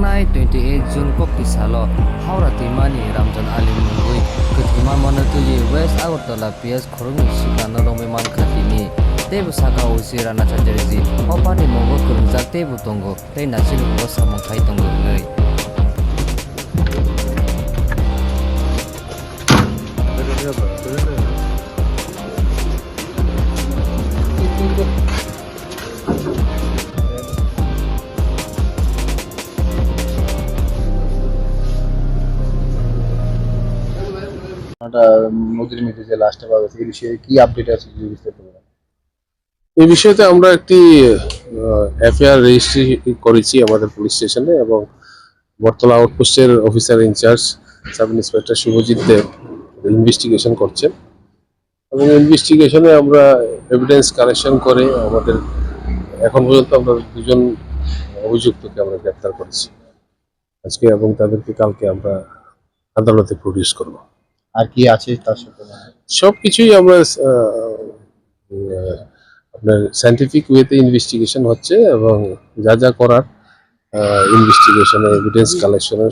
Tangnai 28 June Kokti Salo Haura Timani Ramjan Ali Mungui Kutima Manatuyi West Agartala PS Khorungi Shikana Rome Man Khatini Tebu Saka Usi Rana Chanjarizi Hopani Mongo Kurunjak Tebu Tongo Tei Nachiru Bosa Mongkai Tongo Nei নদীর মধ্যে যে লাশটা পাওয়া গেছে এই বিষয়ে কি update আছে যদি বিস্তারিত বলেন। এই বিষয়তে আমরা একটি এফআইআর রেজিস্ট্রি করেছি আমাদের পুলিশ স্টেশনে এবং বটতলা আউটপোস্টের officer in charge sub inspector Subhajit Deb investigation করছেন এবং ইনভেস্টিগেশনে আমরা এভিডেন্স কালেকশন করে আমাদের এখন পর্যন্ত আমরা দুজন অভিযুক্তকে আমরা গ্রেপ্তার করেছি আজকে এবং তাদেরকে কালকে আমরা আদালতে প্রডিউস করব। আর কি আছে তার সাথে সবকিছুই আমরা আপনার সায়েন্টিফিক ওয়েতে ইনভেস্টিগেশন হচ্ছে এবং যা যা করার ইনভেস্টিগেশনে এভিডেন্স কালেকশনের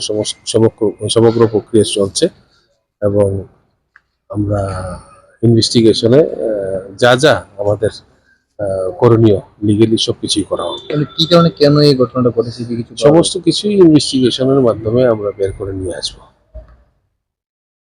সমগ্র প্রক্রিয়া চলছে এবং আমরা ইনভেস্টিগেশনে যা যা আমাদের করণীয় লিগেলি সবকিছুই করা হবে। কি কারণে কেন এই ঘটনাটা ঘটেছে কিছু সমস্ত কিছুই ইনভেস্টিগেশনের মাধ্যমে আমরা বের করে নিয়ে আসবো।